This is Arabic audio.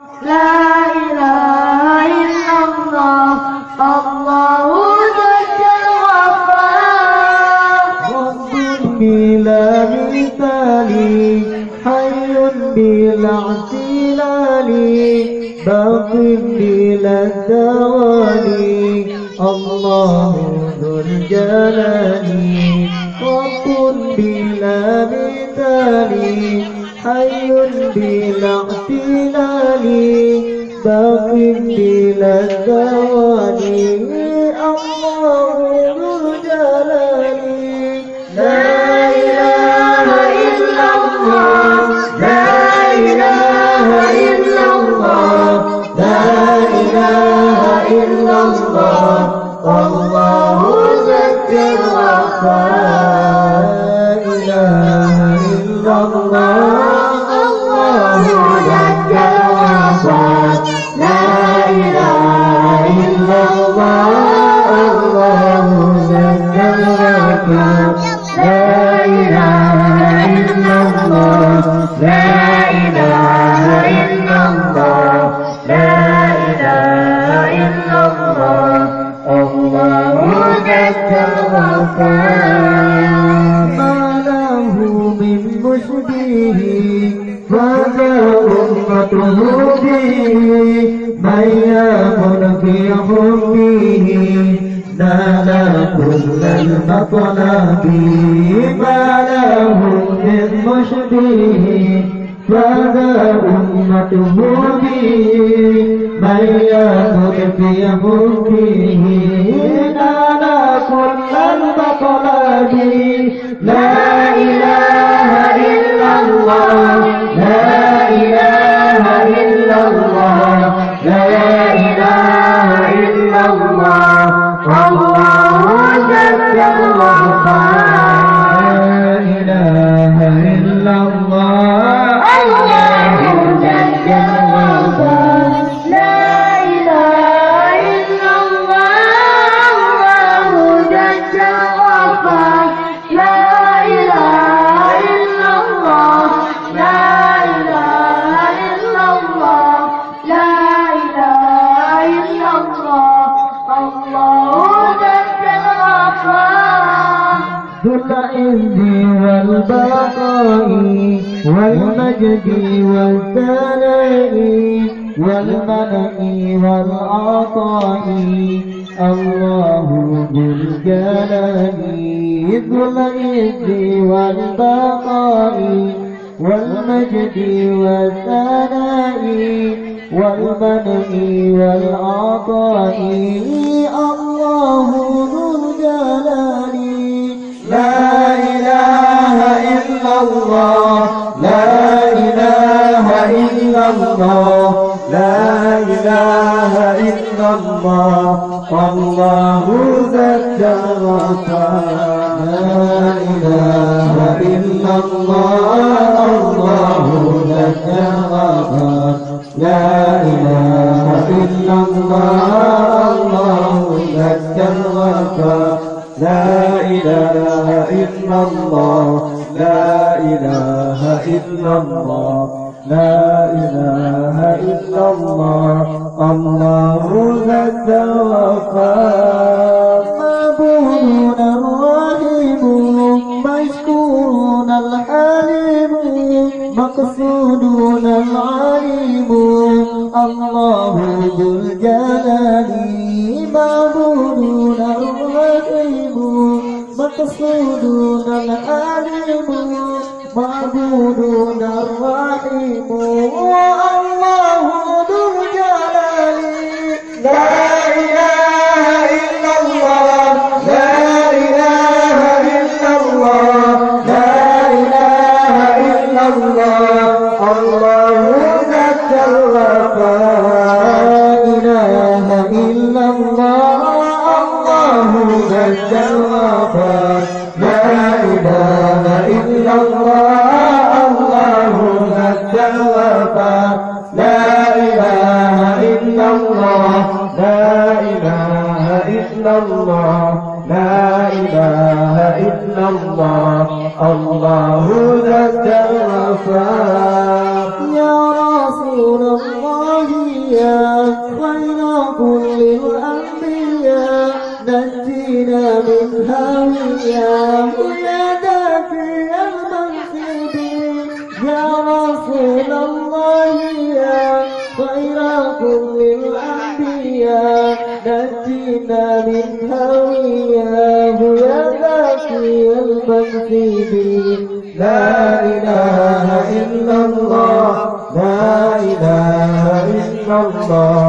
لا إله إلا الله الله جل الغفار رب بلا مثال حي بلا اعتلال باق بلا زوال الله ذو الجلال رب بلا مثال حي بلا اعتلال باق بلا زوال الله ذو الجلال لا إله إلا الله لا إله إلا الله لا إله إلا الله الله ذو الغفار لا إله إلا الله الله ذو الغفار لا إله إلا الله الله ذو الغفار لا إله إلا الله لا إله إلا الله لا إله إلا الله الله ذو الغفار ما له من مشبه فذا أمته به من يكن في حبه نال كل المطلب ما له من مشبه فذا أمته به من يكن في حبه نال كل المطلب لا إله إلا الله لا إله إلا الله لا إله إلا الله الله جل الغفار لا إله إلا الله الله جل الغفار لا إله إلا الله الله جل الغفار لا إله إلا الله لا إله إلا الله لا إله إلا الله الله جل الغفار ذو العز والبقاء والمجد والثناء والملك والعطاء الله ذو الجلال ذو العز والبقاء والمجد والثناء والملك والعطاء الله ذو الجلال لا إله إلا الله لا إله إلا الله لا إله إلا الله الله ذو الغفار لا إله إلا الله الله ذو الغفار لا إله إلا الله الله ذو الغفار لا إله إلا الله لا إله إلا الله لا إله إلا الله الله ذو الغفار معبودون الرحيم مشكورون الحليم مقصودون العليم الله ذو الجلال معبودون الرحيم مقصودون العليم معبودون الرحيم الله ذو الجلال لا إله إلا الله لا إله إلا الله لا إله إلا الله الله ذو الغفار لا إله إلا الله الله ذو الغفار لا إله إلا الله الله ذو الغفار لا إله إلا الله لا إله إلا الله لا إله إلا الله الله ذو الغفار يا رسول الله يا خير كل الأنبياء نجينا من هاوية يا دافع المنصبين يا رسول الله يا خير كل الأنبياء نجينا من هاوية يا دافع المنصبين لا إله إلا الله لا إله إلا الله